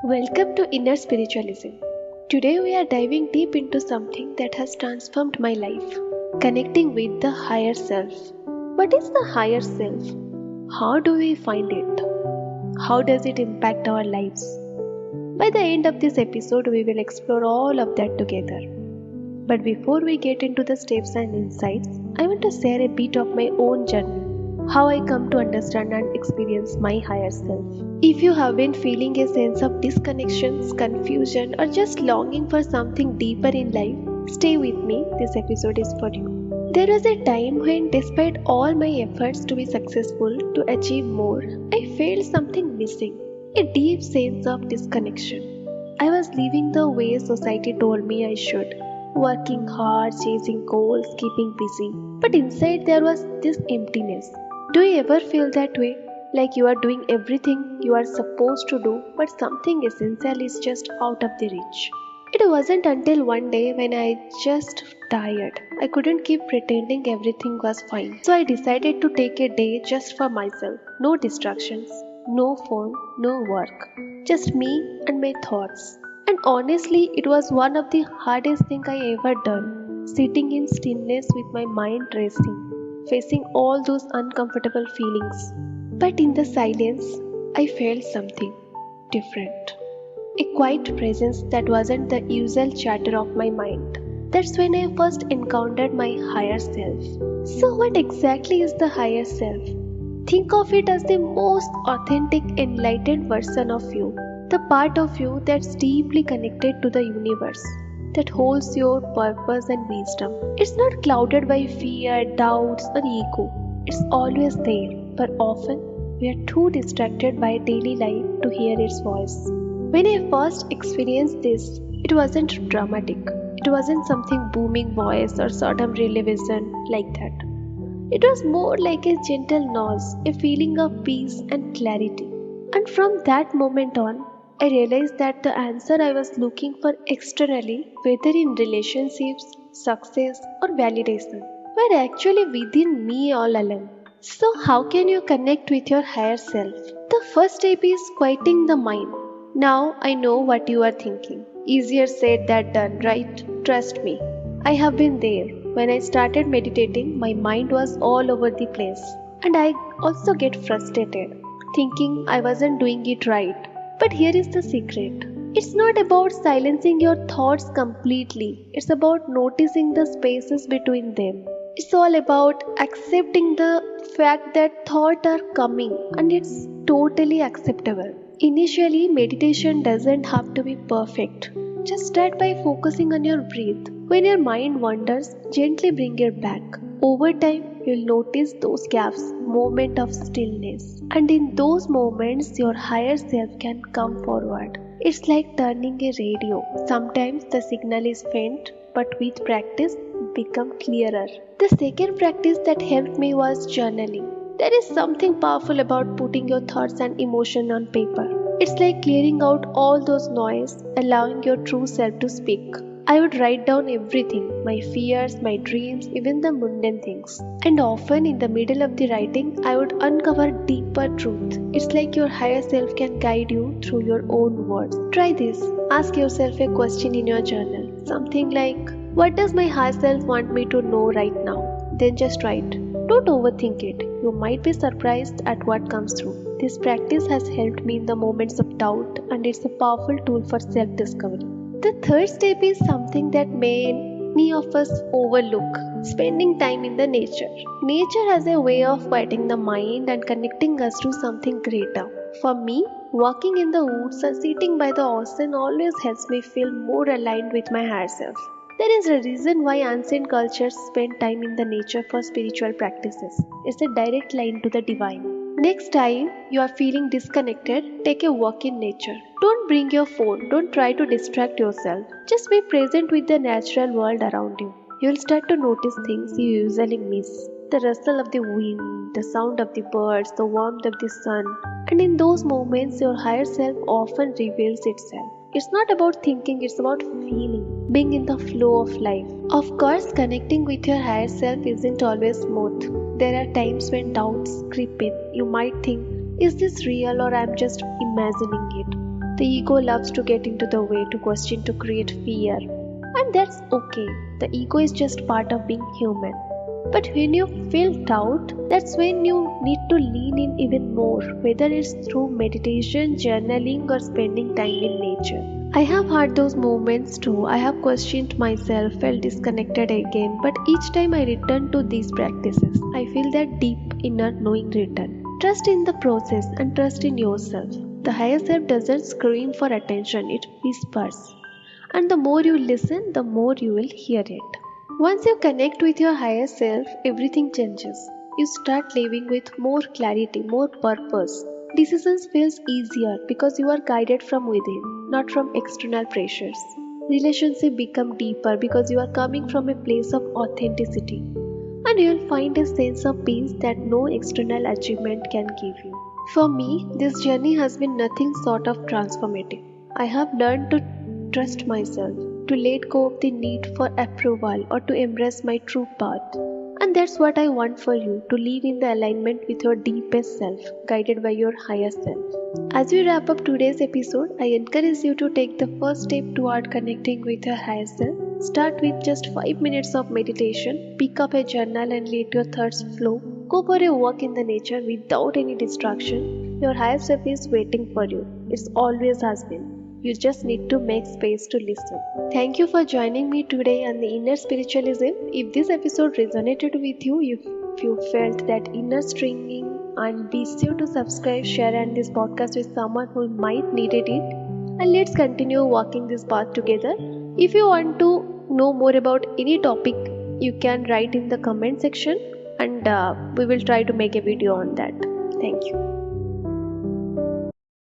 Welcome to Inner Spiritualism. Today we are diving deep into something that has transformed my life, connecting with the higher self. What is the higher self? How do we find it? How does it impact our lives? By the end of this episode, we will explore all of that together. But before we get into the steps and insights, I want to share a bit of my own journey, how I come to understand and experience my higher self. If you have been feeling a sense of disconnections, confusion, or just longing for something deeper in life, stay with me, this episode is for you. There was a time when, despite all my efforts to be successful, to achieve more, I felt something missing, a deep sense of disconnection. I was living the way society told me I should, working hard, chasing goals, keeping busy. But inside there was this emptiness. Do you ever feel that way? Like you are doing everything you are supposed to do, but something essential is just out of the reach. It wasn't until one day when I just tired. I couldn't keep pretending everything was fine. So I decided to take a day just for myself. No distractions, no phone, no work. Just me and my thoughts. And honestly, it was one of the hardest things I ever done. Sitting in stillness with my mind racing, facing all those uncomfortable feelings. But in the silence, I felt something different. A quiet presence that wasn't the usual chatter of my mind. That's when I first encountered my higher self. So, what exactly is the higher self? Think of it as the most authentic, enlightened version of you. The part of you that's deeply connected to the universe, that holds your purpose and wisdom. It's not clouded by fear, doubts, or ego. It's always there, but often we are too distracted by daily life to hear its voice. When I first experienced this, it wasn't dramatic. It wasn't something booming voice or sudden revelation like that. It was more like a gentle nudge, a feeling of peace and clarity. And from that moment on, I realized that the answer I was looking for externally, whether in relationships, success, or validation, were actually within me all along. So, how can you connect with your higher self? The first step is quieting the mind. Now I know what you are thinking. Easier said than done, right? Trust me. I have been there. When I started meditating, my mind was all over the place. And I also get frustrated, thinking I wasn't doing it right. But here is the secret. It's not about silencing your thoughts completely. It's about noticing the spaces between them. It's all about accepting the fact that thoughts are coming and it's totally acceptable. Initially, meditation doesn't have to be perfect. Just start by focusing on your breath. When your mind wanders, gently bring it back. Over time, you'll notice those gaps, moment of stillness. And in those moments, your higher self can come forward. It's like turning a radio. Sometimes the signal is faint, but with practice, it becomes clearer. The second practice that helped me was journaling. There is something powerful about putting your thoughts and emotion on paper. It's like clearing out all those noise, allowing your true self to speak. I would write down everything, my fears, my dreams, even the mundane things. And often in the middle of the writing, I would uncover deeper truth. It's like your higher self can guide you through your own words. Try this. Ask yourself a question in your journal. Something like, what does my higher self want me to know right now? Then just write. Don't overthink it. You might be surprised at what comes through. This practice has helped me in the moments of doubt and it's a powerful tool for self-discovery. The third step is something that many of us overlook, spending time in the nature. Nature has a way of quieting the mind and connecting us to something greater. For me, walking in the woods or sitting by the ocean always helps me feel more aligned with my higher self. There is a reason why ancient cultures spend time in the nature for spiritual practices. It's a direct line to the divine. Next time you are feeling disconnected, take a walk in nature. Don't bring your phone, don't try to distract yourself. Just be present with the natural world around you. You will start to notice things you usually miss. The rustle of the wind, the sound of the birds, the warmth of the sun. And in those moments, your higher self often reveals itself. It's not about thinking, it's about feeling, being in the flow of life. Of course, connecting with your higher self isn't always smooth. There are times when doubts creep in. You might think, is this real or I'm just imagining it? The ego loves to get into the way, to question, to create fear. And that's okay. The ego is just part of being human. But when you feel doubt, that's when you need to lean in even more, whether it's through meditation, journaling, or spending time in nature. I have had those moments too. I have questioned myself, felt disconnected again, but each time I return to these practices, I feel that deep inner knowing return. Trust in the process and trust in yourself. The higher self doesn't scream for attention, it whispers. And the more you listen, the more you will hear it. Once you connect with your higher self, everything changes. You start living with more clarity, more purpose. Decisions feels easier because you are guided from within, not from external pressures. Relationships become deeper because you are coming from a place of authenticity. And you will find a sense of peace that no external achievement can give you. For me, this journey has been nothing short of transformative. I have learned to trust myself, to let go of the need for approval or to embrace my true path. And that's what I want for you, to live in the alignment with your deepest self, guided by your higher self. As we wrap up today's episode, I encourage you to take the first step toward connecting with your higher self. Start with just 5 minutes of meditation, pick up a journal and let your thoughts flow. Go for a walk in the nature without any distraction. Your higher self is waiting for you. It always has been. You just need to make space to listen. Thank you for joining me today on the Inner Spiritualism. If this episode resonated with you, if you felt that inner stringing, and be sure to subscribe, share and this podcast with someone who might needed it. And let's continue walking this path together. If you want to know more about any topic, you can write in the comment section and we will try to make a video on that. Thank you.